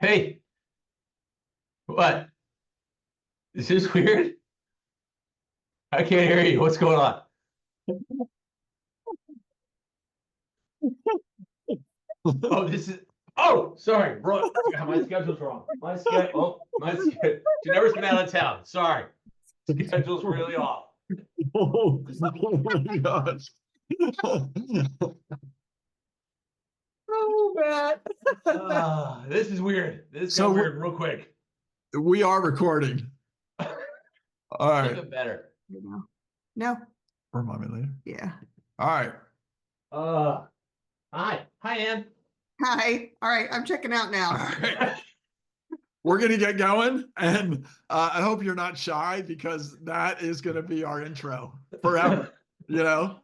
Hey, what? Is this weird? I can't hear you. What's going on? Oh, this is. Oh, sorry, bro. God, my schedule's wrong. My schedule. Oh, my schedule. She never's been out of town. Sorry, schedule's really off. Oh, oh my gosh. Oh, man. This is weird. This got So weird real quick. we are recording. All right. Even better. You know. No. Remind me later. Yeah. All right. Uh, hi, Ann. Hi. All right. I'm checking out All now. right. We're going to get going. And I hope you're not shy because that is going to be our intro forever. You know,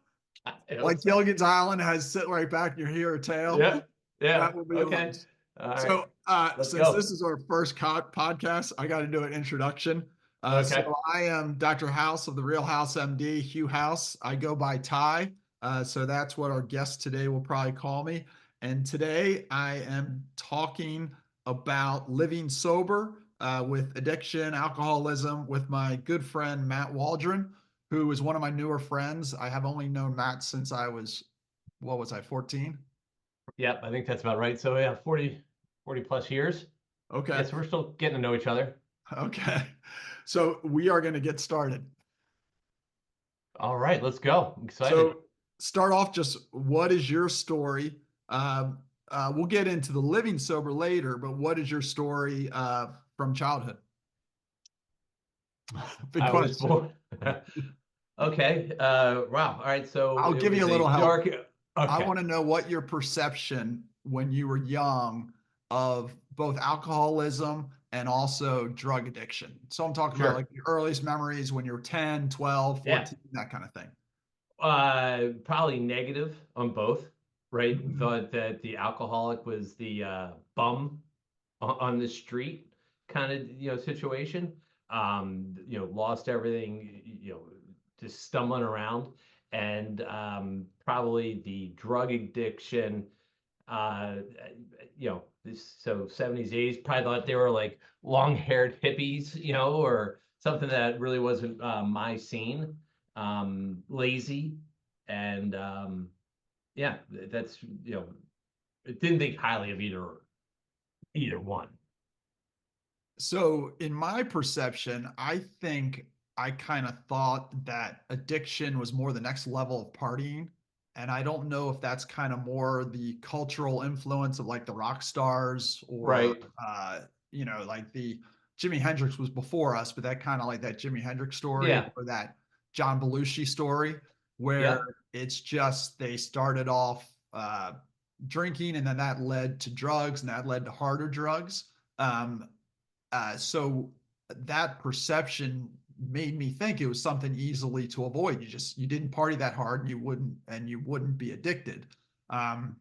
like So. Gilligan's Island has sit right back and you hear a tale. Yeah, yeah. That will be Okay. ours. All right. So, Let's since go. this is our first podcast, I got to do an introduction. Okay. So I am Dr. House of the Real House MD, Hugh House. I go by Ty. So that's what our guest today will probably call me. And today I am talking about living sober with addiction, alcoholism with my good friend Matt Waldron, who is one of my newer friends. I have only known Matt since I was, what was I, 14? Yep, I think that's about right. So yeah, 40 plus years. Okay. Yes, we're still getting to know each other. Okay. So we are going to get started. All right, let's go. I'm excited. So start off just what is your story? We'll get into the living sober later, but what is your story from childhood? Big I was question. born. Okay. Wow. All right. So I'll it give you a was little help. dark. I Okay. want to know what your perception when you were young of both alcoholism and also drug addiction. So I'm talking about Sure. like your earliest memories when you were 10, 12, Yeah. 14, that kind of thing. Probably negative on both, right? Thought that the alcoholic was the bum on the street kind of situation. Lost everything, just stumbling around, and probably the drug addiction. Uh, so 70s, 80s, probably thought they were like long-haired hippies, or something that really wasn't my scene. Lazy, and yeah, that's didn't think highly of either one. So, in my perception, I think I kind of thought that addiction was more the next level of partying. And I don't know if that's kind of more the cultural influence of like the rock stars or, Right. like the Jimi Hendrix was before us, but that kind of like that Jimi Hendrix story Yeah. or that John Belushi story, where Yep. it's just they started off drinking and then that led to drugs and that led to harder drugs. So that perception made me think it was something easily to avoid. You didn't party that hard, and you wouldn't be addicted. Um,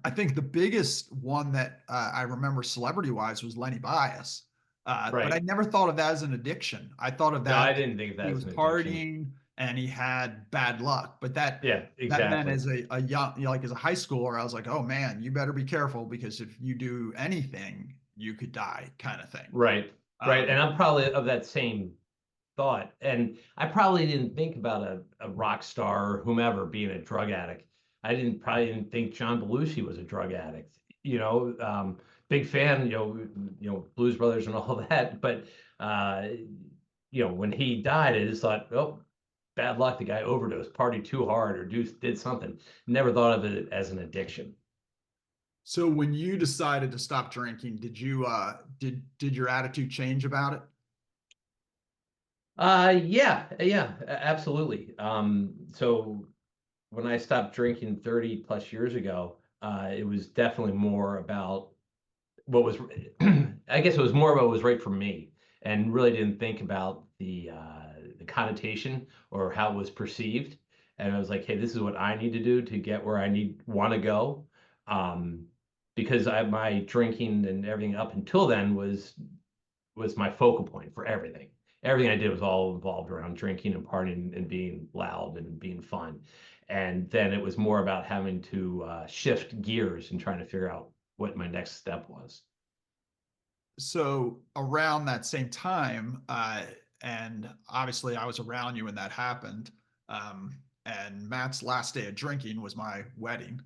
I think the biggest one that I remember celebrity wise was Lenny Bias, but I Right. never thought of that as an addiction. I thought of No, I that didn't think of he that as was an addiction. partying and he had bad luck, but Yeah, that meant exactly. as a young, like as a high schooler, I was like, oh man, you better be careful because if you do anything, you could die, kind of thing. Right. Right. Um, And I'm probably of that same thought. And I probably didn't think about a rock star or whomever being a drug addict. I didn't think John Belushi was a drug addict. Big fan, Blues Brothers and all that. But when he died, I just thought, oh, bad luck. The guy overdosed, partied too hard, or did something. Never thought of it as an addiction. So when you decided to stop drinking, did you did your attitude change about it? Yeah, absolutely. So when I stopped drinking 30 plus years ago, it was definitely more about what was, I guess it was more about what was right for me, and really didn't think about the connotation or how it was perceived. And I was like, hey, this is what I need to do to get where I want to go. Um, because my drinking and everything up until then was my focal point for everything. Everything I did was all involved around drinking and partying and being loud and being fun. And then it was more about having to shift gears and trying to figure out what my next step was. So around that same time, and obviously I was around you when that happened. And Matt's last day of drinking was my wedding.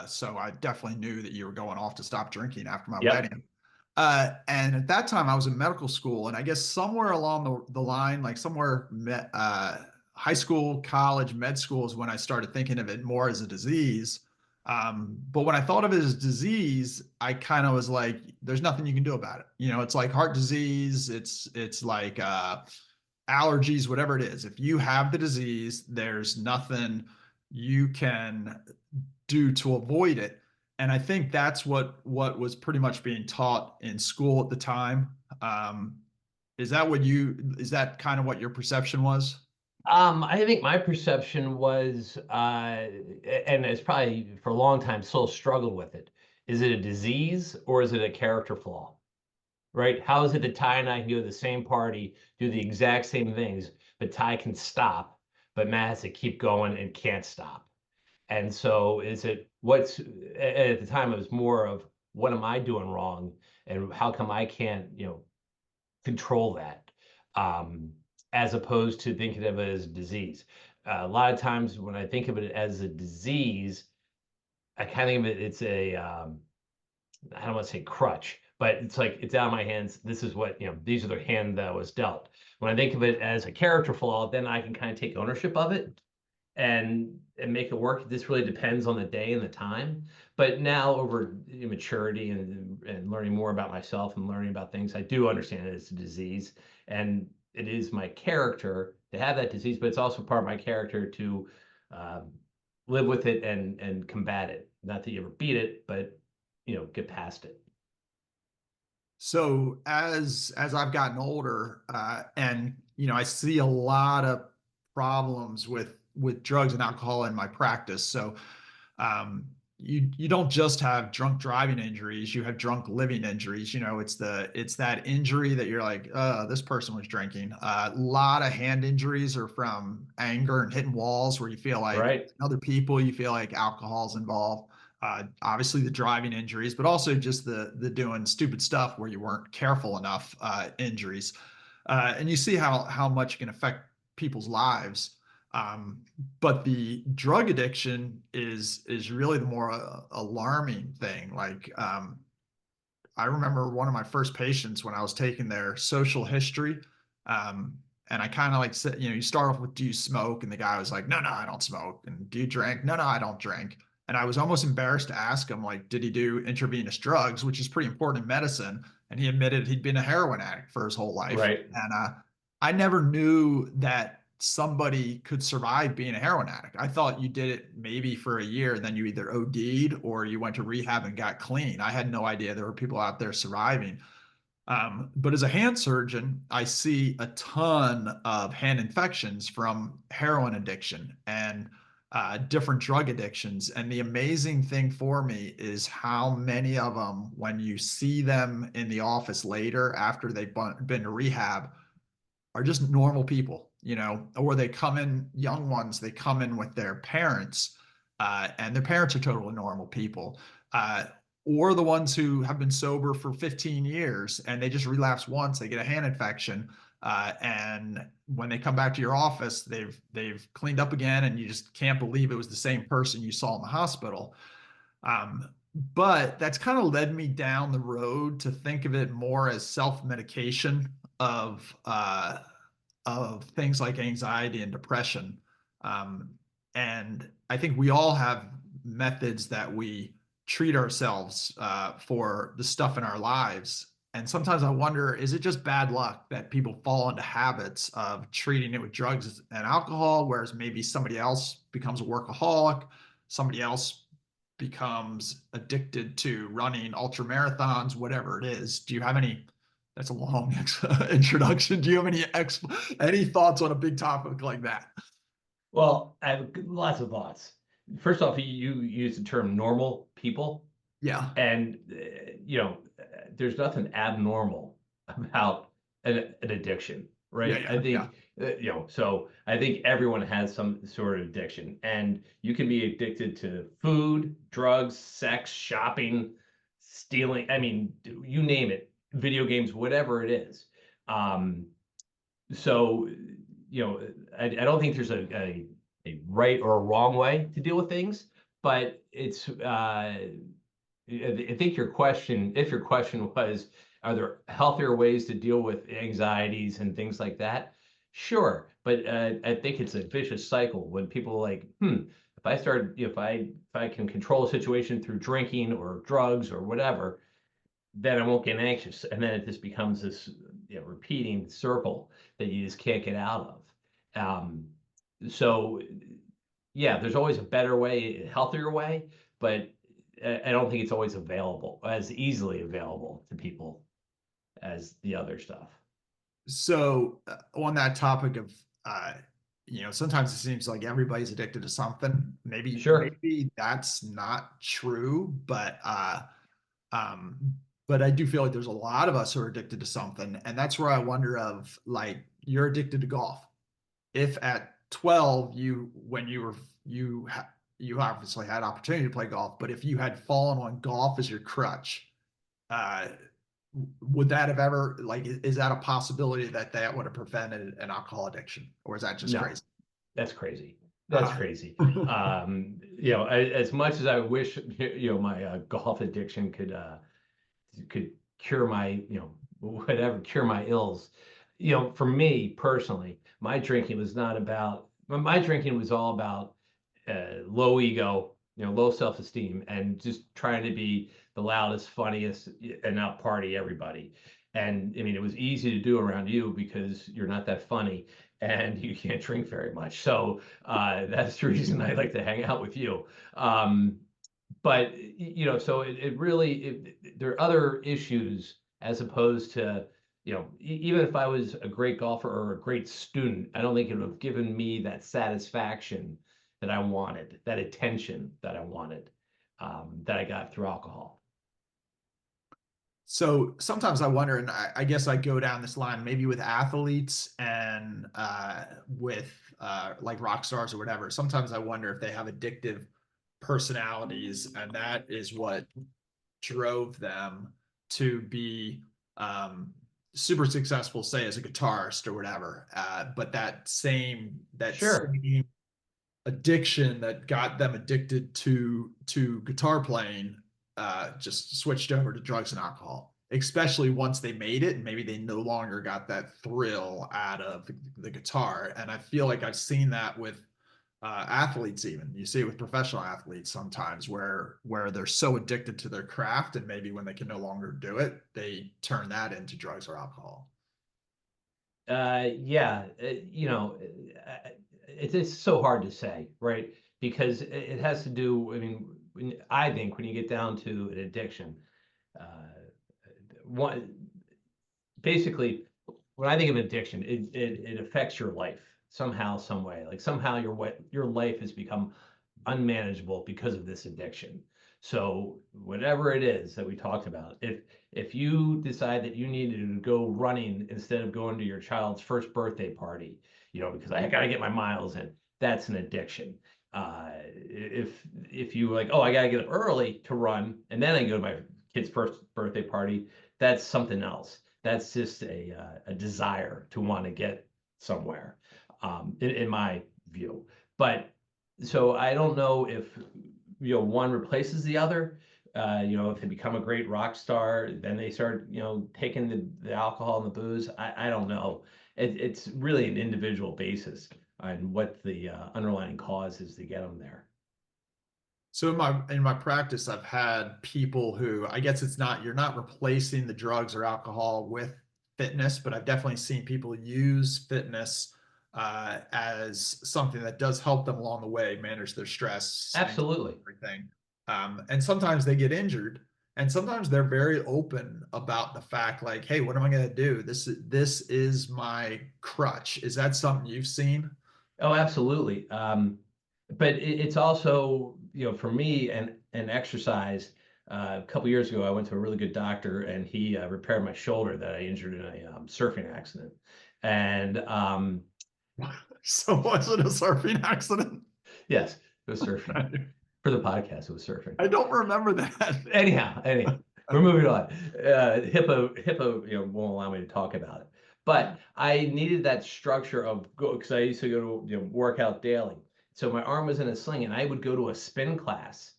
So I definitely knew that you were going off to stop drinking after my Yep. wedding. And at that time I was in medical school, and I guess somewhere along the line, like somewhere high school, college, med school is when I started thinking of it more as a disease. But when I thought of it as disease, I kind of was like, there's nothing you can do about it. You know, it's like heart disease, it's like allergies, whatever it is. If you have the disease, there's nothing you can do to avoid it. And I think that's what was pretty much being taught in school at the time. Is that kind of what your perception was? I think my perception was, and it's probably for a long time still struggled with it. Is it a disease or is it a character flaw? Right? How is it that Ty and I can go to the same party, do the exact same things, but Ty can stop, but Matt has to keep going and can't stop? And so is it what's at the time it was more of what am I doing wrong and how come I can't, control that? Um, as opposed to thinking of it as a disease. A lot of times when I think of it as a disease, I kind of think of it, it's a I don't want to say crutch, but it's like it's out of my hands. This is what, these are the hand that was dealt. When I think of it as a character flaw, then I can kind of take ownership of it and make it work. This really depends on the day and the time. But now over maturity and learning more about myself and learning about things, I do understand that it's a disease and it is my character to have that disease, but it's also part of my character to um, live with it and combat it. Not that you ever beat it, but get past it. So as I've gotten older, and I see a lot of problems with drugs and alcohol in my practice. So um, you don't just have drunk driving injuries; you have drunk living injuries. It's that injury that you're like, this person was drinking. A lot of hand injuries are from anger and hitting walls, where you feel like Right. other people, you feel like alcohol's involved. Obviously the driving injuries, but also just the doing stupid stuff where you weren't careful enough injuries. And you see how much it can affect people's lives. Um, but the drug addiction is really the more alarming thing. Like I remember one of my first patients when I was taking their social history. Um, and I kind of like said, you start off with, do you smoke? And the guy was like, no, I don't smoke. And do you drink? No, I don't drink. And I was almost embarrassed to ask him, like, did he do intravenous drugs, which is pretty important in medicine? And he admitted he'd been a heroin addict for his whole life. Right. And I never knew that somebody could survive being a heroin addict. I thought you did it maybe for a year, then you either OD'd or you went to rehab and got clean. I had no idea there were people out there surviving. But as a hand surgeon, I see a ton of hand infections from heroin addiction and different drug addictions. And the amazing thing for me is how many of them, when you see them in the office later after they've been to rehab, are just normal people, or they come in, young ones, they come in with their parents, and their parents are totally normal people. Or the ones who have been sober for 15 years and they just relapse once, they get a hand infection. And when they come back to your office, they've cleaned up again, and you just can't believe it was the same person you saw in the hospital. Um, but that's kind of led me down the road to think of it more as self-medication of things like anxiety and depression. Um, and I think we all have methods that we treat ourselves for the stuff in our lives. And sometimes I wonder, is it just bad luck that people fall into habits of treating it with drugs and alcohol, whereas maybe somebody else becomes a workaholic, somebody else becomes addicted to running ultra marathons, whatever it is? Do you have any? That's a long introduction. Do you have any thoughts on a big topic like that? Well, I have lots of thoughts. First off, you use the term normal people, Yeah, and there's nothing abnormal about an addiction, right? I yeah. think so I think everyone has some sort of addiction, and you can be addicted to food, drugs, sex, shopping, stealing. I mean, you name it. video games, whatever it is. So, I don't think there's a right or a wrong way to deal with things, but it's I think your question, if your question was, are there healthier ways to deal with anxieties and things like that? Sure, but I think it's a vicious cycle when people are like, if I start, if I can control a situation through drinking or drugs or whatever, then I won't get anxious, and then it just becomes this repeating circle that you just can't get out of. So yeah, there's always a better way, a healthier way, but I don't think it's always available, as easily available to people as the other stuff. So on that topic of, sometimes it seems like everybody's addicted to something. Sure. Maybe that's not true, but I do feel like there's a lot of us who are addicted to something, and that's where I wonder of like you're addicted to golf. If at 12 you obviously had opportunity to play golf, but if you had fallen on golf as your crutch, uh, would that have ever like is that a possibility that would have prevented an alcohol addiction, or is that just No, crazy? that's crazy. That's Uh, crazy. As much as I wish, my golf addiction could cure my, whatever, cure my ills. For me personally, my drinking was all about low ego, low self-esteem, and just trying to be the loudest, funniest, and out party everybody. And I mean, it was easy to do around you because you're not that funny and you can't drink very much. So that's the reason I like to hang out with you. But so it really there are other issues as opposed to even if I was a great golfer or a great student, I don't think it would have given me that satisfaction that I wanted, that attention that I wanted, that I got through alcohol. So sometimes I wonder, and I guess I go down this line maybe with athletes and with like rock stars or whatever. Sometimes I wonder if they have addictive personalities, and that is what drove them to be super successful, say as a guitarist or whatever. But Sure. that same addiction that got them addicted to guitar playing just switched over to drugs and alcohol, especially once they made it and maybe they no longer got that thrill out of the guitar. And I feel like I've seen that with athletes. Even you see it with professional athletes sometimes where they're so addicted to their craft, and maybe when they can no longer do it, they turn that into drugs or alcohol. Yeah, it's so hard to say, right? Because it has to do, I mean, I think when you get down to an addiction, uh, one basically when I think of addiction, it affects your life somehow, some way. Like somehow your life has become unmanageable because of this addiction. So whatever it is that we talked about, if you decide that you needed to go running instead of going to your child's first birthday party, because I got to get my miles in, that's an addiction. If you like, oh, I got to get up early to run, and then I go to my kid's first birthday party, that's something else. That's just a desire to want to get somewhere, in my view. But so I don't know if one replaces the other. If they become a great rock star, then they start taking the alcohol and the booze. I don't know. It's really an individual basis on what the underlying cause is to get them there. So in my practice, I've had people who, I guess it's not, you're not replacing the drugs or alcohol with fitness, but I've definitely seen people use fitness as something that does help them along the way manage their stress and Absolutely. everything. And sometimes they get injured, and sometimes they're very open about the fact, like, hey, what am I going to do? This is my crutch. Is that something you've seen? Oh, absolutely. But it's also, for me, and exercise. A couple years ago, I went to a really good doctor, and he repaired my shoulder that I injured in a surfing accident. And So was it a surfing accident? yes, it was surfing. For the podcast, it was surfing. I don't remember that. Anyhow, we're moving on. HIPAA, won't allow me to talk about it. But I needed that structure of go because I used to go to work out daily. So my arm was in a sling, and I would go to a spin class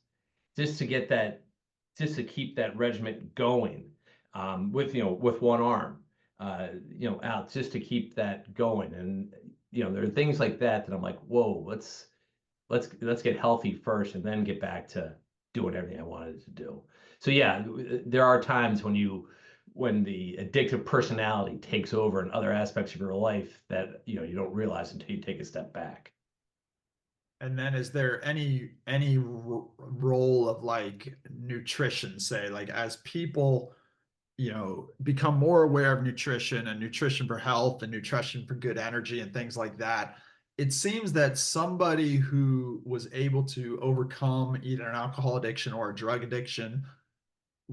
just to get that, just to keep that regiment going with one arm, out just to keep that going. And there are things like that that I'm like, whoa, let's get healthy first, and then get back to doing everything I wanted to do. So yeah, there are times when the addictive personality takes over in other aspects of your life that you don't realize until you take a step back. And then is there any role of like nutrition, say, like as people, become more aware of nutrition and nutrition for health and nutrition for good energy and things like that? It seems that somebody who was able to overcome either an alcohol addiction or a drug addiction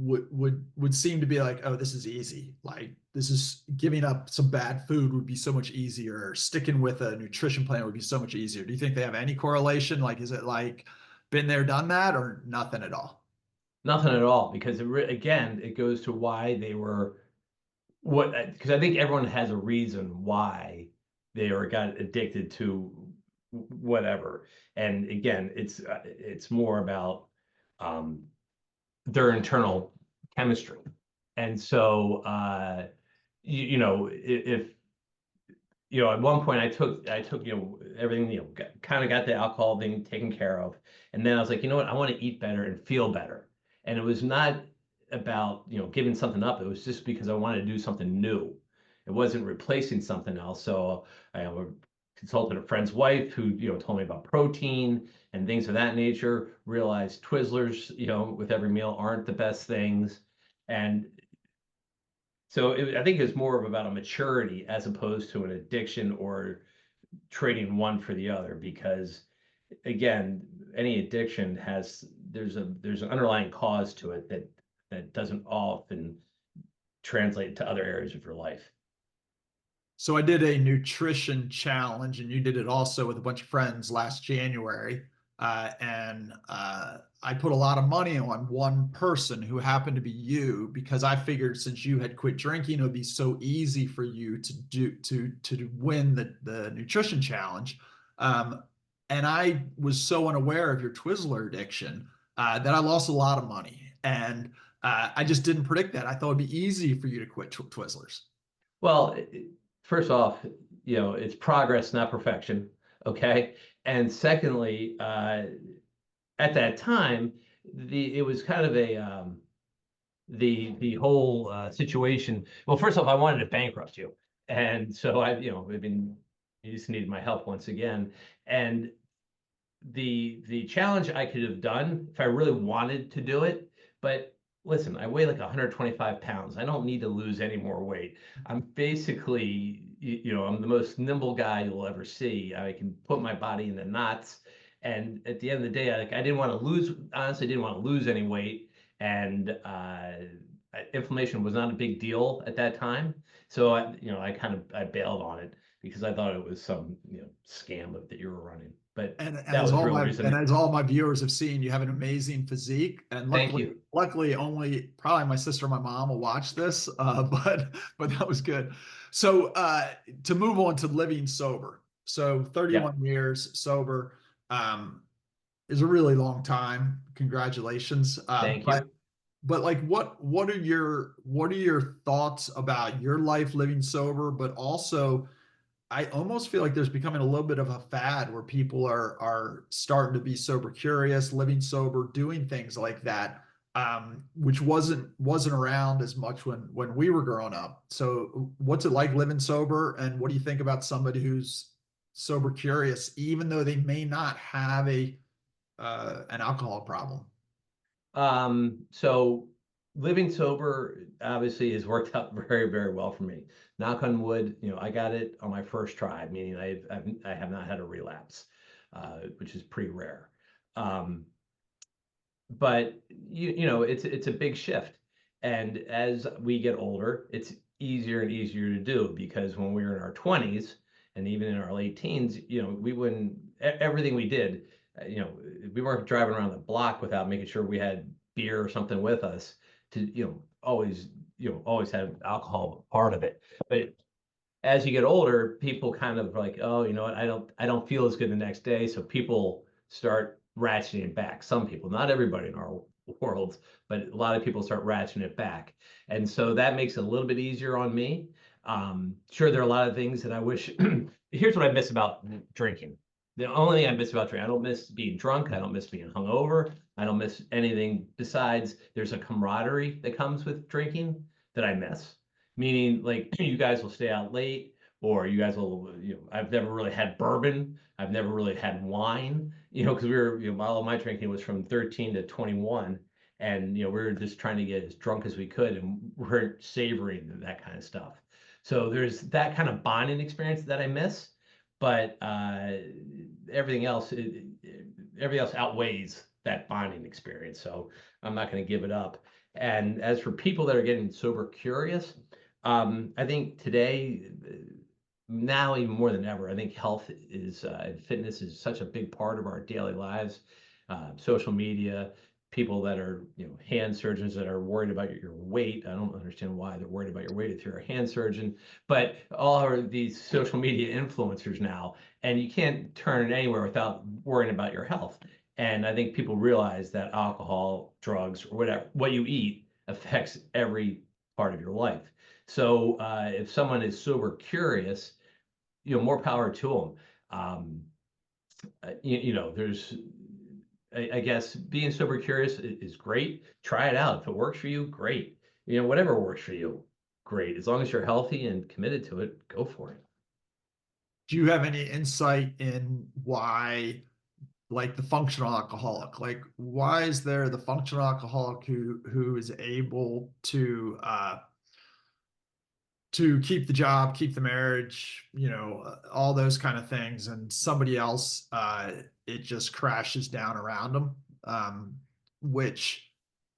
would seem to be like, oh, this is easy. Like this is giving up some bad food would be so much easier. Sticking with a nutrition plan would be so much easier. Do you think they have any correlation? Like, is it like been there, done that, or nothing at all? Nothing at all, because again, it goes to why they were because I think everyone has a reason why they got addicted to whatever. And again, it's more about um, their internal chemistry. And so, if at one point I took everything, kind of got the alcohol thing taken care of, and then I was like, you know what, I want to eat better and feel better. And it was not about giving something up. It was just because I wanted to do something new. It wasn't replacing something else. So I consulted a friend's wife who told me about protein and things of that nature. Realized Twizzlers with every meal aren't the best things. And so I think it's more of about a maturity as opposed to an addiction or trading one for the other. Because again, any addiction there's an underlying cause to it that doesn't often translate to other areas of your life. So I did a nutrition challenge, and you did it also with a bunch of friends last January. And I put a lot of money on one person who happened to be you, because I figured since you had quit drinking, it would be so easy for you to win the nutrition challenge. Um, and I was so unaware of your Twizzler addiction that I lost a lot of money. And I just didn't predict that. I thought it'd be easy for you to quit Twizzlers. Well, first off, it's progress, not perfection. Okay. And secondly, at that time, it was kind of the whole situation. Well, first off, I wanted to bankrupt you, and so you just needed my help once again. And the challenge I could have done if I really wanted to do it, but listen, I weigh like 125 pounds. I don't need to lose any more weight. I'm basically, I'm the most nimble guy you'll ever see. I can put my body into knots. And at the end of the day, I didn't want to lose, honestly, didn't want to lose any weight. And inflammation was not a big deal at that time. So I bailed on it because I thought it was some, scam that you were running. But And that as was the all real my and reason. as all my viewers have seen, you have an amazing physique. And Thank luckily, you. luckily, only probably my sister and my mom will watch this. But that was good. So to move on to living sober. So Yeah. 31 years sober um, is a really long time. Congratulations. Thank But you. like what are your thoughts about your life living sober, but also I almost feel like there's becoming a little bit of a fad where people are starting to be sober curious, living sober, doing things like that, which wasn't around as much when we were growing up. So, what's it like living sober, and what do you think about somebody who's sober curious, even though they may not have a an alcohol problem? So living sober obviously has worked out very, very well for me. Knock on wood, I got it on my first try, meaning I have not had a relapse, which is pretty rare. Um, but it's a big shift, and as we get older, it's easier and easier to do because when we were in our 20s and even in our late teens, we wouldn't everything we did, we weren't driving around the block without making sure we had beer or something with us. to, always, always have alcohol part of it. But as you get older, people kind of like, oh, you know what, I don't feel as good the next day. So people start ratcheting it back. Some people, not everybody in our world, but a lot of people start ratcheting it back. And so that makes it a little bit easier on me. Sure, there are a lot of things that I wish. Here's what I miss about drinking. The only thing I miss about drinking, I don't miss being drunk. I don't miss being hungover. I don't miss anything besides there's a camaraderie that comes with drinking that I miss. Meaning, like, you guys will stay out late, or you guys will, I've never really had bourbon. I've never really had wine, because we were, all of my drinking was from 13 to 21. And, we were just trying to get as drunk as we could, and we're savoring that kind of stuff. So there's that kind of bonding experience that I miss, but everything else, everything else outweighs that bonding experience. So I'm not going to give it up. And as for people that are getting sober curious, I think today, now even more than ever, I think health is and fitness is such a big part of our daily lives. Social media, people that are, hand surgeons that are worried about your weight. I don't understand why they're worried about your weight if you're a hand surgeon, but all of these social media influencers now, and you can't turn it anywhere without worrying about your health. And I think people realize that alcohol, drugs, or whatever, what you eat affects every part of your life. So if someone is sober curious, more power to them. There's, I guess, being sober curious is great. Try it out. If it works for you, great. Whatever works for you, great. As long as you're healthy and committed to it, go for it. Do you have any insight in why, like the functional alcoholic, like why is there the functional alcoholic who is able to keep the job, keep the marriage, all those kind of things, and somebody else, it just crashes down around them. Which,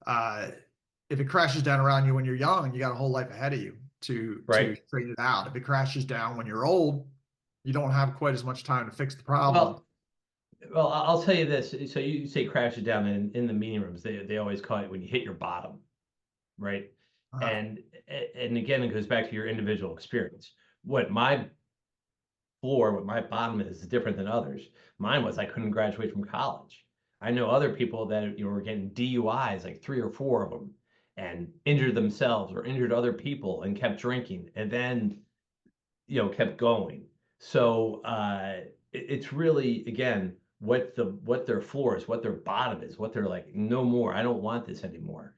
if it crashes down around you when you're young, you got a whole life ahead of you to Right. straighten it out. If it crashes down when you're old, you don't have quite as much time to fix the problem. Well, I'll tell you this. So you say crash it down in the meeting rooms. They always call it when you hit your bottom, right? Uh, And and again, it goes back to your individual experience. What my floor, what my bottom is different than others. Mine was I couldn't graduate from college. I know other people that were getting DUIs, like 3 or 4 of them, and injured themselves or injured other people and kept drinking, and then kept going. So it's really, again, what their floor is, what their bottom is, what they're like, no more. I don't want this anymore.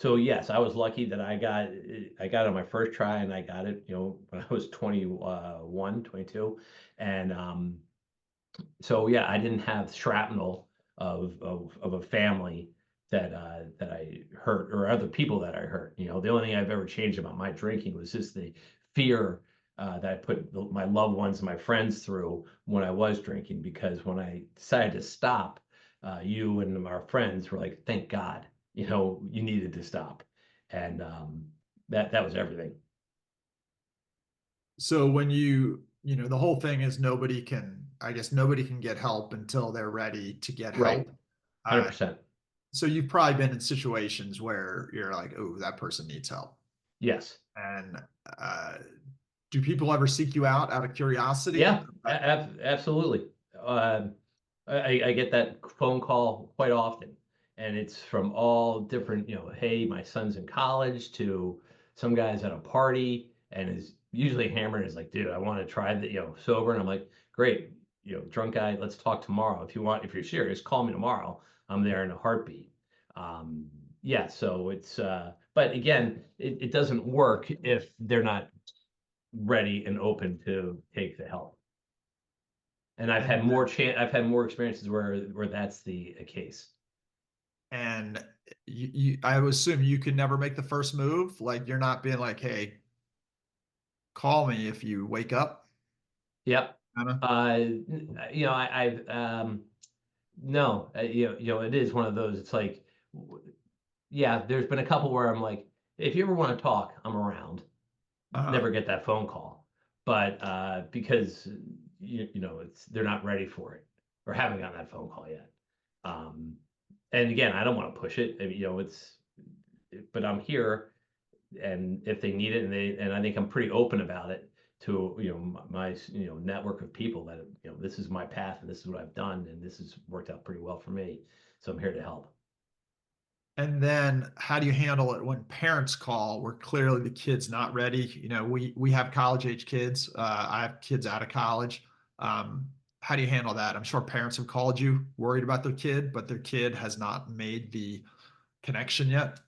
So yes, I was lucky that I got it on my first try, and I got it, when I was 21, 22. And so yeah, I didn't have shrapnel of a family that I hurt, or other people that I hurt. The only thing I've ever changed about my drinking was just the fear that I put my loved ones and my friends through when I was drinking. Because when I decided to stop, you and our friends were like, "Thank God, you needed to stop," and that was everything. so when the whole thing is I guess nobody can get help until they're ready to get Right, help. hundred Uh, percent. so you've probably been in situations where you're like, oh, that person needs help. Yes. And uh, do people ever seek you out of curiosity? Yeah, absolutely. Um, I get that phone call quite often, and it's from all different, hey, my son's in college, to some guy's at a party and is usually hammered, is like, dude, I want to try the, sober. And I'm like, great, drunk guy, let's talk tomorrow. If you're serious, call me tomorrow. I'm there in a heartbeat. Um, yeah, so it's, but again, it doesn't work if they're not ready and open to take the help. And And I've had more experiences where that's the case. and I would assume you can never make the first move. Like you're not being like, hey, call me if you wake up. Yep. Kinda. I've no, it is one of those. It's like, yeah, there's been a couple where I'm like, if you ever want to talk, I'm around. Uh, Never get that phone call, but because it's they're not ready for it, or haven't gotten that phone call yet. Um, and again, I don't want to push it. I mean, it's but I'm here, and if they need it, and I think I'm pretty open about it to, my network of people that, this is my path and this is what I've done and this has worked out pretty well for me. So I'm here to help. And then how do you handle it when parents call where clearly the kid's not ready? We have college age kids. I have kids out of college. How do you handle that? I'm sure parents have called you worried about their kid, but their kid has not made the connection yet.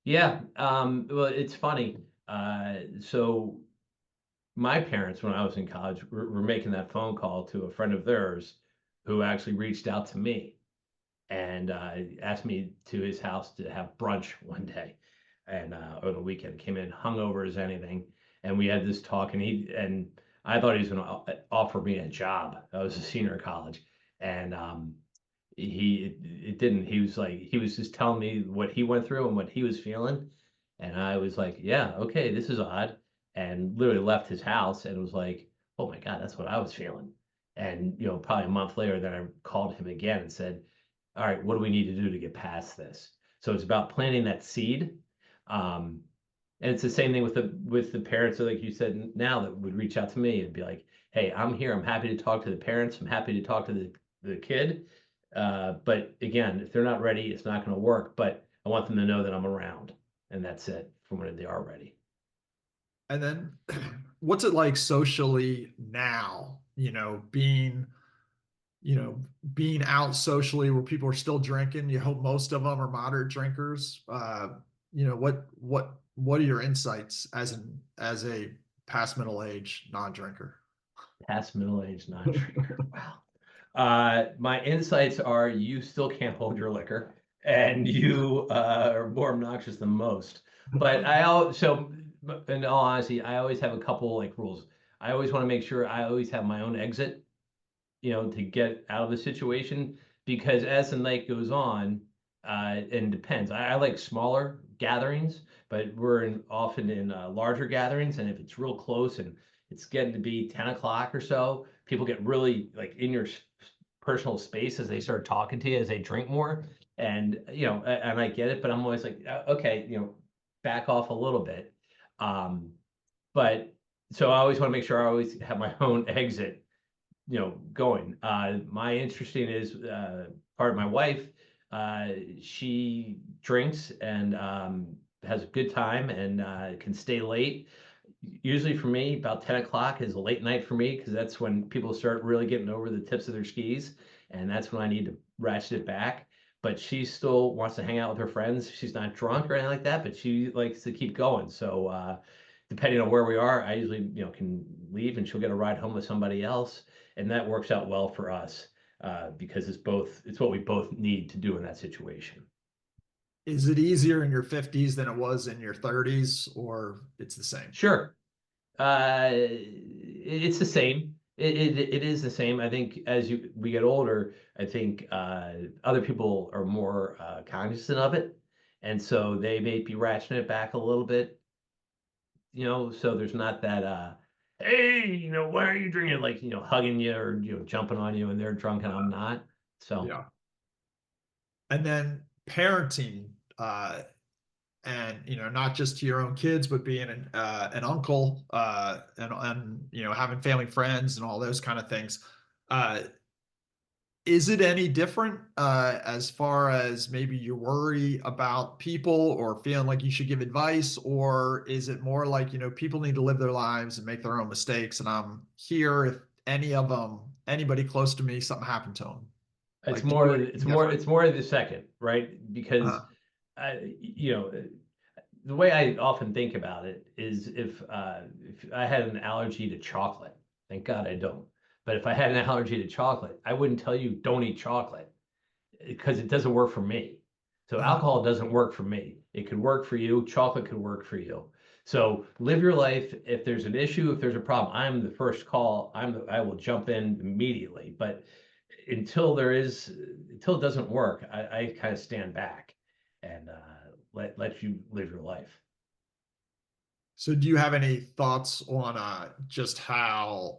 Yeah. Well, it's funny. So my parents, when I was in college, were making that phone call to a friend of theirs who actually reached out to me and asked me to his house to have brunch one day, and over the weekend. Came in hungover as anything, and we had this talk. And I thought he was going to offer me a job. I was a senior in college, and it didn't. He was just telling me what he went through and what he was feeling, and I was like, yeah, okay, this is odd, and literally left his house and was like, oh my God, that's what I was feeling. And probably a month later, then I called him again and said, all right, what do we need to do to get past this? So it's about planting that seed. Um, and it's the same thing with the parents, so like you said, now that would reach out to me and be like, hey, I'm here. I'm happy to talk to the parents. I'm happy to talk to the kid. But again, if they're not ready, it's not going to work. But I want them to know that I'm around, and that's it from when they are ready. And then what's it like socially now, you know, being out socially where people are still drinking? You hope most of them are moderate drinkers. What are your insights as a past middle age non-drinker? Past middle age non-drinker. Wow. My insights are you still can't hold your liquor, and you are more obnoxious than most. But in all honesty, I always have a couple like rules. I always want to make sure I always have my own exit, to get out of the situation, because as the night goes on, and depends. I like smaller gatherings, but often in larger gatherings, and if it's real close and it's getting to be 10 o'clock or so, people get really like in your personal space as they start talking to you as they drink more. And and I get it, but I'm always like, okay, back off a little bit. Um, but so I always want to make sure I always have my own exit, going. My interesting is part of my wife. She drinks and has a good time and can stay late. Usually for me, about 10 o'clock is a late night for me because that's when people start really getting over the tips of their skis. And that's when I need to ratchet it back. But she still wants to hang out with her friends. She's not drunk or anything like that, but she likes to keep going. So depending on where we are, I usually, can leave and she'll get a ride home with somebody else. And that works out well for us because it's what we both need to do in that situation. Is it easier in your 50s than it was in your 30s, or it's the same? Sure. It's the same. It is the same. I think as we get older, I think other people are more cognizant of it, and so they may be ratcheting it back a little bit. So there's not that hey, why are you drinking? Like, hugging you or jumping on you, and they're drunk and I'm not. So Yeah. And then parenting, and not just to your own kids, but being an uncle, and having family friends and all those kind of things. Uh, is it any different as far as maybe you worry about people or feeling like you should give advice, or is it more like people need to live their lives and make their own mistakes, and I'm here if anybody close to me, something happened to them? it's Like, do you more do it's anything more different? it's more of the second, right? Because Uh, the way I often think about it is if I had an allergy to chocolate, thank God I don't. But if I had an allergy to chocolate, I wouldn't tell you don't eat chocolate because it doesn't work for me. So uh, alcohol doesn't work for me. It could work for you. Chocolate could work for you. So live your life. If there's an issue, if there's a problem, I'm the first call. I will jump in immediately. But until it doesn't work, I kind of stand back and let you live your life. so do you have any thoughts on just how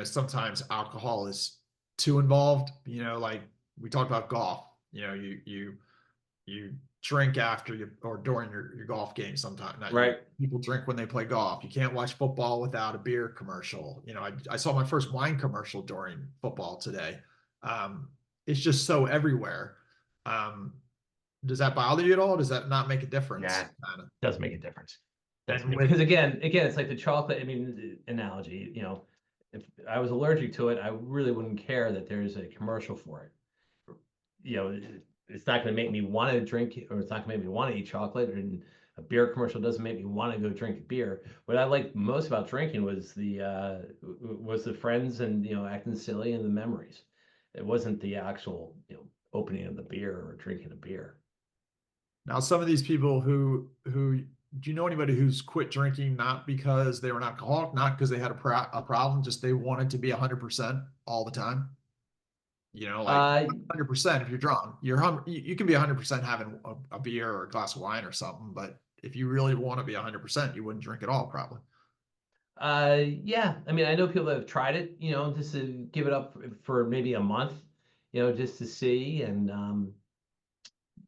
sometimes alcohol is too involved? Like we talked about golf. You you drink after you or during your golf game sometimes. Right. People drink when they play golf. You can't watch football without a beer commercial. I saw my first wine commercial during football today. Um, it's just so everywhere. Um, does that bother you at all? Does that not make a difference? Nah, doesn't make a difference. And with Because again, it's like the chocolate, I mean, analogy, if I was allergic to it, I really wouldn't care that there's a commercial for it. It's not going to make me want to drink it, or it's not going to make me want to eat chocolate. And a beer commercial doesn't make me want to go drink a beer. What I liked most about drinking was the friends and acting silly and the memories. It wasn't the actual opening of the beer or drinking a beer. now, some of these people who do you know anybody who's quit drinking not because they were an alcoholic, not because they had a problem, just they wanted to be 100% all the time? Like Uh, 100% if you're drunk, you can be 100% having a beer or a glass of wine or something, but if you really want to be 100%, you wouldn't drink at all, probably. yeah. I mean, I know people that have tried it, just to give it up for maybe a month, just to see. And,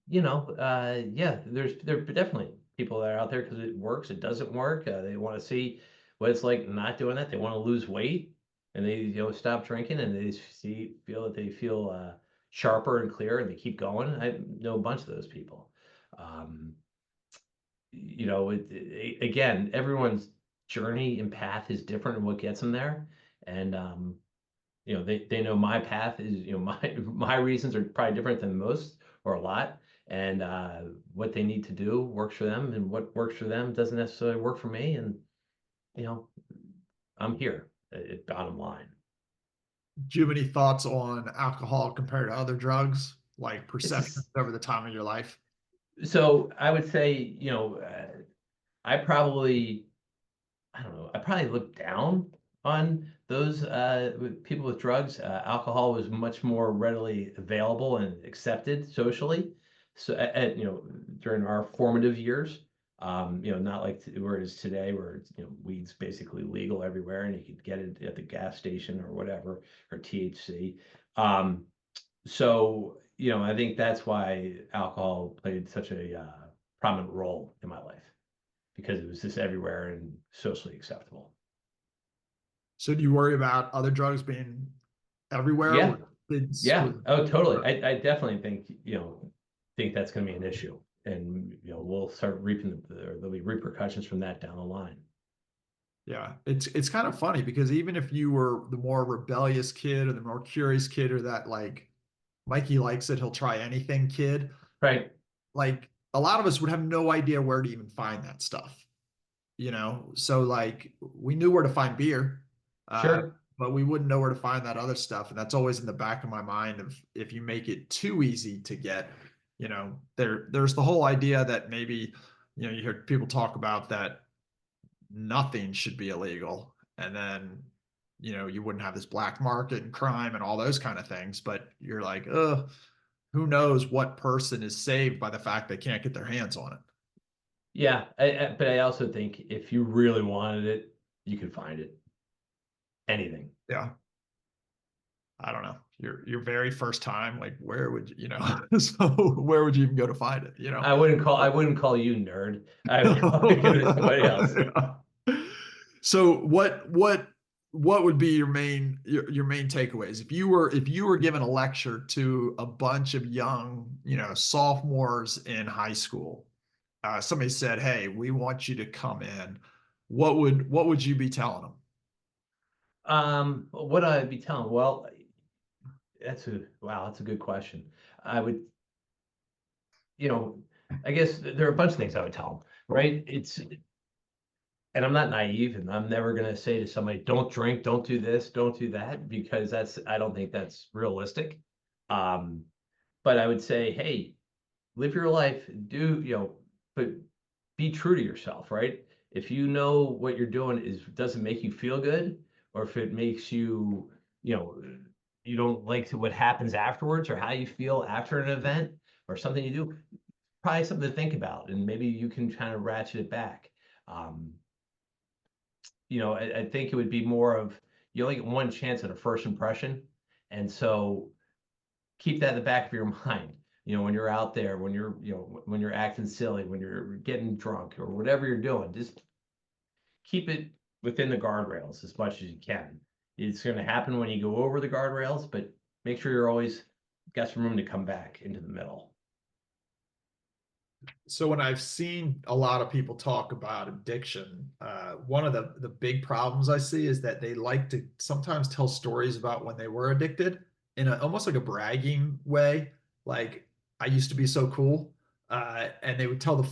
yeah, there are definitely people that are out there because it works. It doesn't work. They want to see what it's like not doing that. They want to lose weight and they, stop drinking and they feel that they feel sharper and clearer and they keep going. I know a bunch of those people. Um, again, everyone's journey and path is different and what gets them there. And, they know my path is, my reasons are probably different than most or a lot. And what they need to do works for them, and what works for them doesn't necessarily work for me. And, you know, I'm here bottom line. Do you have any thoughts on alcohol compared to other drugs, like It's perceptions just, over the time of your life? so I would say, I probably I don't know. I probably looked down on those people with drugs. Alcohol was much more readily available and accepted socially. So, during our formative years, not like where it is today, where it's, weed's basically legal everywhere, and you could get it at the gas station or whatever, or THC. Um, so, I think that's why alcohol played such a prominent role in my life because it was just everywhere and socially acceptable. So do you worry about other drugs being everywhere Yeah, with kids yeah. with Oh, totally. I definitely think that's going to be an issue, and we'll start reaping there'll be repercussions from that down the line. yeah, it's kind of funny because even if you were the more rebellious kid or the more curious kid or that like Mikey likes it, he'll try anything kid, Right. like a lot of us would have no idea where to even find that stuff. So like we knew where to find beer, uh, Sure. but we wouldn't know where to find that other stuff. And that's always in the back of my mind of if you make it too easy to get, there's the whole idea that maybe, you hear people talk about that nothing should be illegal. And then, you wouldn't have this black market and crime and all those kind of things. But you're like, who knows what person is saved by the fact they can't get their hands on it. Yeah, but I also think if you really wanted it, you could find it. Anything. Yeah. I don't know, your very first time, like where would so where would you even go to find it, I wouldn't call you nerd. I would probably give it to somebody else. Yeah. So what would be your main takeaways if you were given a lecture to a bunch of young, sophomores in high school? Somebody said, hey, we want you to come in. What would you be telling them? What I'd be telling? Well, that's a good question. I would, you know, I guess there are a bunch of things I would tell them, right? And I'm not naive, and I'm never going to say to somebody, don't drink, don't do this, don't do that, because I don't think that's realistic. Um, but I would say, hey, live your life, but be true to yourself, right? If you know what you're doing doesn't make you feel good, or if it makes you, you know, you don't like what happens afterwards or how you feel after an event or something you do, probably something to think about, and maybe you can kind of ratchet it back. Um, I think it would be more of you only get one chance at a first impression, and so keep that in the back of your mind. when you're out there, when you're acting silly, when you're getting drunk or whatever you're doing, just keep it within the guardrails as much as you can. It's going to happen when you go over the guardrails, but make sure you're always got some room to come back into the middle. So when I've seen a lot of people talk about addiction, one of the big problems I see is that they like to sometimes tell stories about when they were addicted in almost like a bragging way. Like, I used to be so cool. And they would tell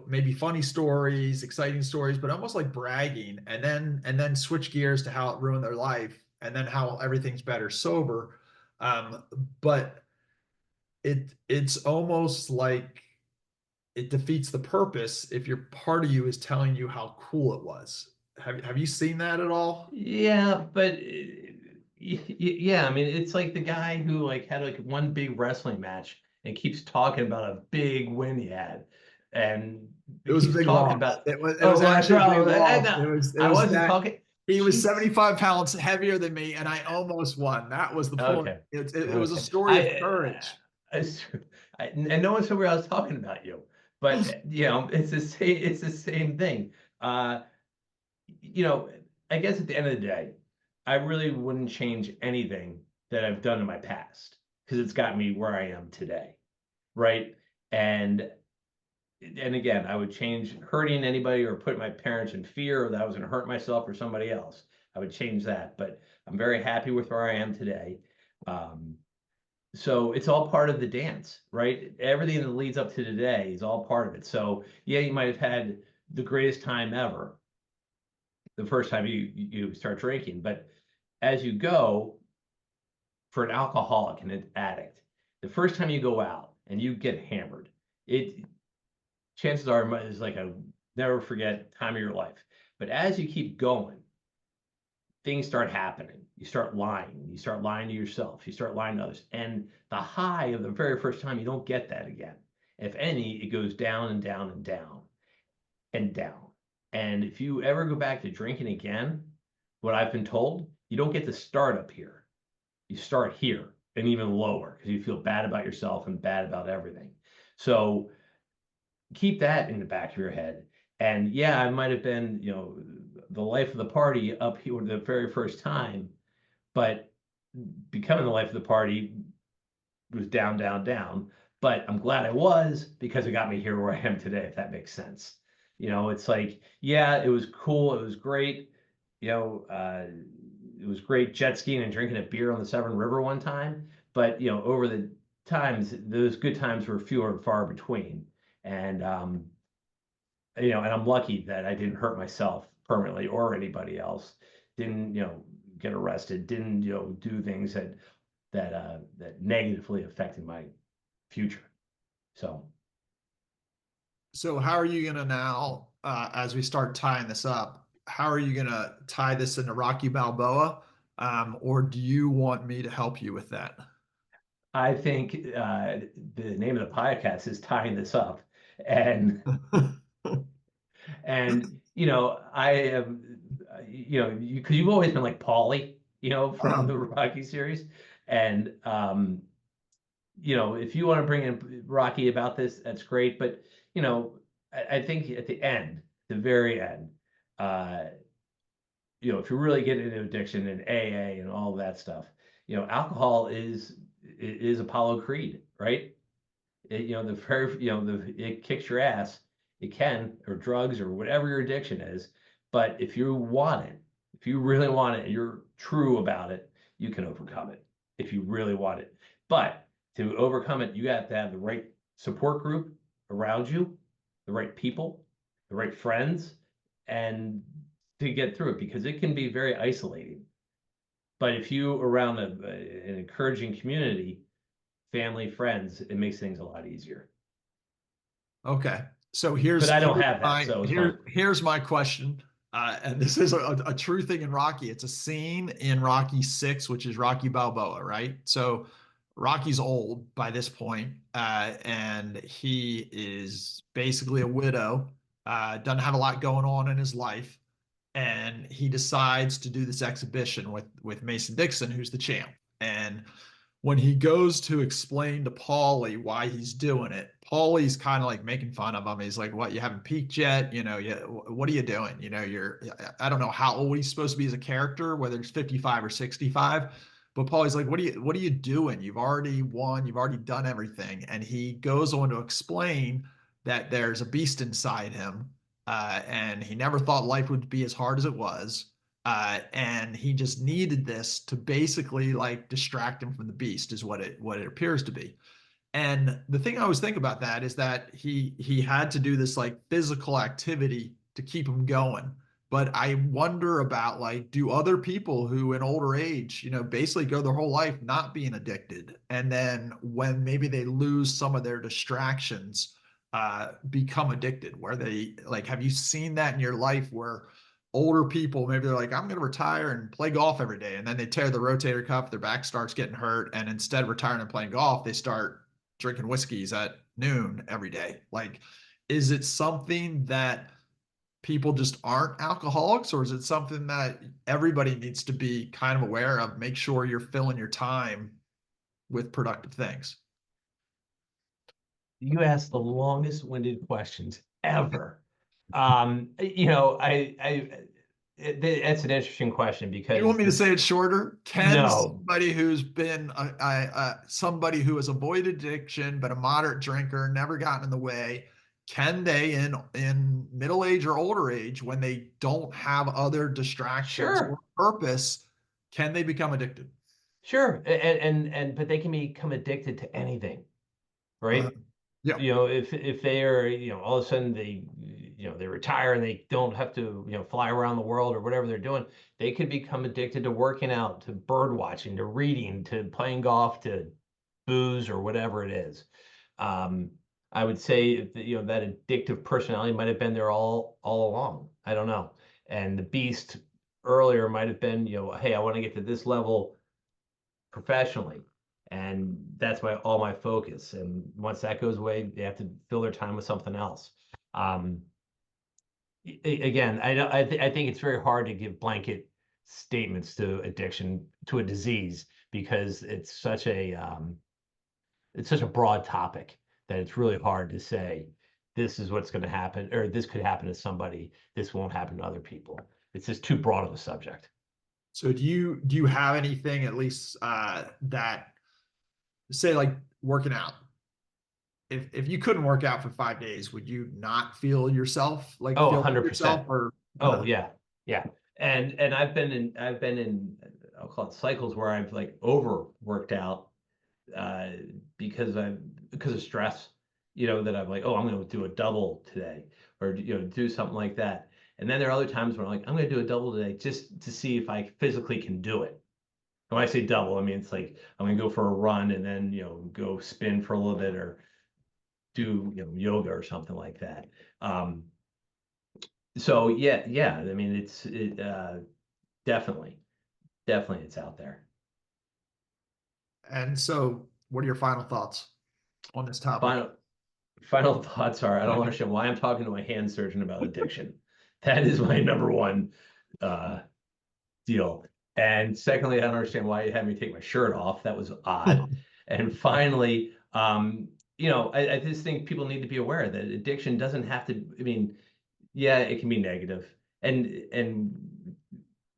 maybe funny stories, exciting stories, but almost like bragging, and then switch gears to how it ruined their life, and then how everything's better sober. But it's almost like it defeats the purpose if your part of you is telling you how cool it was. Have you seen that at all? Yeah, but yeah, I mean, it's like the guy who like had like one big wrestling match and keeps talking about a big win he had, and It he was a keeps big talking loss. about, It oh, was well, actually a big bro, loss. no, It I was wasn't that talking. he was Jesus. 75 pounds heavier than me, and I almost won. That was the point. Okay, It was a okay. story of courage. I, and no one said where I was talking about you, but it's the same. It's the same thing. Uh, you know, I guess at the end of the day, I really wouldn't change anything that I've done in my past because it's got me where I am today, right? And and again, I would change hurting anybody or put my parents in fear or that I was going to hurt myself or somebody else. I would change that, but I'm very happy with where I am today. Um, so it's all part of the dance, right? Everything that leads up to today is all part of it. So yeah, you might have had the greatest time ever the first time you start drinking, but as you go, for an alcoholic and an addict, the first time you go out and you get hammered, it chances are is like a never forget time of your life. But as you keep going, things start happening. You start lying. You start lying to yourself. You start lying to others. And the high of the very first time, you don't get that again. If any, it goes down and down and down and down. And if you ever go back to drinking again, what I've been told, you don't get to start up here. You start here and even lower because you feel bad about yourself and bad about everything. So keep that in the back of your head. And yeah, I might have been, the life of the party up here the very first time, but becoming the life of the party was down, down, down. But I'm glad I was because it got me here where I am today, if that makes sense. It's like, yeah, it was cool. It was great. It was great jet skiing and drinking a beer on the Severn River one time. But, over the times, those good times were fewer and far between. And, and I'm lucky that I didn't hurt myself permanently or anybody else. Didn't, get arrested. Didn't, do things that negatively affected my future. So how are you going to now, as we start tying this up, how are you going to tie this into Rocky Balboa? Or do you want me to help you with that? I think the name of the podcast is tying this up, and I am, because you've always been like Paulie, from the Rocky series, and if you want to bring in Rocky about this, that's great. But I think at the end, the very end, if you really get into addiction and AA and all that stuff, alcohol is Apollo Creed, right? The very, it kicks your ass. It can, or drugs, or whatever your addiction is. But if you want it, if you really want it, and you're true about it, you can overcome it. If you really want it, but to overcome it, you have to have the right support group around you, the right people, the right friends, and to get through it because it can be very isolating. But if you around an encouraging community, family, friends, it makes things a lot easier. Okay. So But I don't have that, so it's fine. here's my question. And this is a true thing in Rocky. It's a scene in Rocky 6, which is Rocky Balboa, right? So Rocky's old by this point, and he is basically a widow, doesn't have a lot going on in his life. And he decides to do this exhibition with Mason Dixon, who's the champ. And when he goes to explain to Paulie why he's doing it, Paulie's kind of like making fun of him. He's like, "What? You haven't peaked yet? What are you doing? I don't know how old he's supposed to be as a character, whether it's 55 or 65." But Paulie's like, what are you doing? You've already won. You've already done everything." And he goes on to explain that there's a beast inside him, and he never thought life would be as hard as it was. And he just needed this to basically like distract him from the beast, is what it appears to be. And the thing I always think about that is that he had to do this like physical activity to keep him going. But I wonder about, like, do other people who in older age, basically go their whole life not being addicted, and then when maybe they lose some of their distractions, become addicted? Where they like, have you seen that in your life where older people, maybe they're like, I'm going to retire and play golf every day, and then they tear the rotator cuff, their back starts getting hurt, and instead of retiring and playing golf, they start drinking whiskeys at noon every day? Like, is it something that people just aren't alcoholics, or is it something that everybody needs to be kind of aware of? Make sure you're filling your time with productive things. You asked the longest winded questions ever. That's an interesting question You want because me to say it shorter? Can no, somebody who's been somebody who has avoided addiction but a moderate drinker, never gotten in the way, can they in middle age or older age, when they don't have other distractions or sure, purpose, can they become addicted? sure. And but they can become addicted to anything, Uh, right? yeah. If they are, all of a sudden they retire and they don't have to, fly around the world or whatever they're doing, they could become addicted to working out, to bird watching, to reading, to playing golf, to booze or whatever it is. Um, I would say that, that addictive personality might have been there all along. I don't know. And the beast earlier might have been, hey, I want to get to this level professionally, and that's all my focus. And once that goes away, they have to fill their time with something else. um Again, I think it's very hard to give blanket statements to addiction, to a disease, because it's such a broad topic that it's really hard to say this is what's going to happen, or this could happen to somebody, this won't happen to other people. It's just too broad of a subject. So do you have anything, at least that, say, like working out? If you couldn't work out for 5 days, would you not feel yourself, like Oh, feel like 100%. yourself, or Oh yeah, yeah. And I've been in I'll call it cycles where I've like overworked out, uh because of stress, that I'm like, oh, I'm going to do a double today, or do something like that. And then there are other times where I'm like, I'm going to do a double today just to see if I physically can do it. And when I say double, I mean it's like I'm going to go for a run and then go spin for a little bit, or do yoga or something like that. Um, so yeah, I mean definitely, definitely it's out there. and so what are your final thoughts on this topic? Final final thoughts are, I don't understand why I'm talking to a hand surgeon about addiction. That is my number one uh deal. And secondly, I don't understand why you had me take my shirt off. That was odd. And finally, I just think people need to be aware that addiction doesn't have to, I mean, yeah, it can be negative. And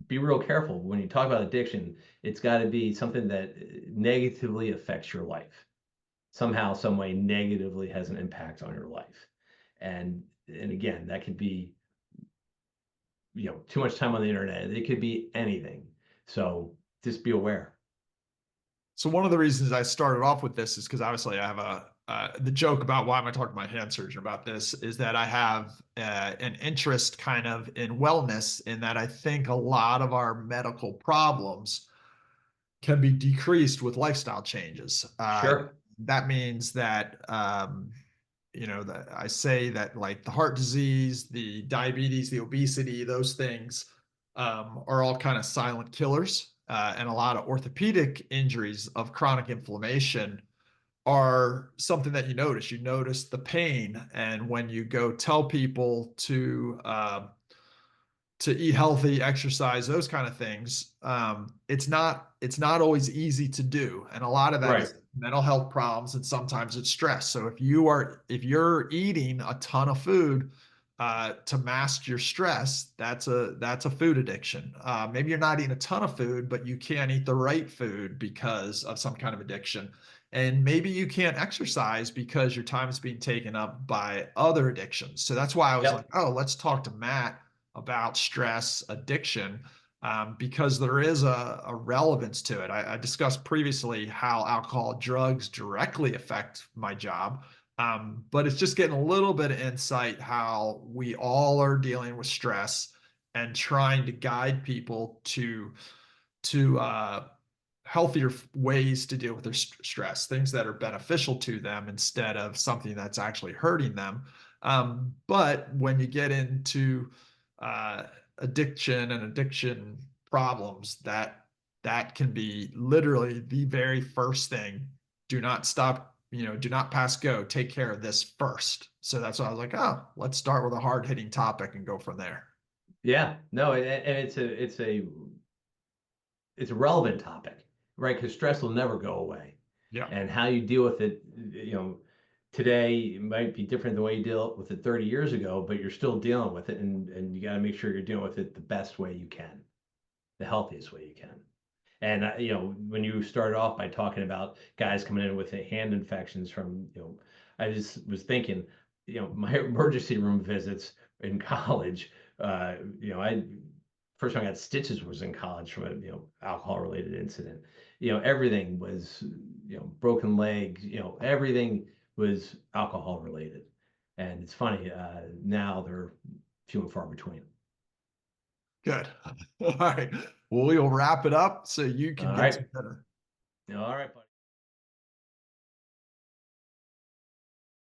be real careful when you talk about addiction. It's got to be something that negatively affects your life. Somehow, some way negatively has an impact on your life. And again, that could be, too much time on the internet. It could be anything. So just be aware. So one of the reasons I started off with this is because obviously I have the joke about why am I talking to my hand surgeon about this is that I have an interest kind of in wellness, in that I think a lot of our medical problems can be decreased with lifestyle changes. Sure. That means that that I say that, like, the heart disease, the diabetes, the obesity, those things are all kind of silent killers. And a lot of orthopedic injuries of chronic inflammation are something that you notice. You notice the pain, and when you go tell people to eat healthy, exercise, those kind of things. It's not always easy to do, and a lot of that Right. is mental health problems, and sometimes it's stress. So if you're eating a ton of food to mask your stress, that's a food addiction. Maybe you're not eating a ton of food, but you can't eat the right food because of some kind of addiction. And maybe you can't exercise because your time is being taken up by other addictions. So that's why I was Yep. like, oh, let's talk to Matt about stress addiction, because there is a relevance to it. I discussed previously how alcohol, drugs directly affect my job, but it's just getting a little bit of insight how we all are dealing with stress and trying to guide people to healthier ways to deal with their stress, things that are beneficial to them instead of something that's actually hurting them. But when you get into uh, addiction and addiction problems, that can be literally the very first thing. Do not stop, do not pass go. Take care of this first. So that's why I was like, oh, let's start with a hard hitting topic and go from there. Yeah. No, and it's a relevant topic, right? Because stress will never go away. Yeah. And how you deal with it, today might be different than the way you dealt with it 30 years ago, but you're still dealing with it, and you got to make sure you're dealing with it the best way you can, the healthiest way you can. And when you started off by talking about guys coming in with hand infections from, I just was thinking, my emergency room visits in college, I first time I got stitches was in college from a alcohol related incident. Everything was broken legs. Everything was alcohol related, and it's funny now they're few and far between. Good. All right. Well, we'll wrap it up so you can All get right, some dinner. all right.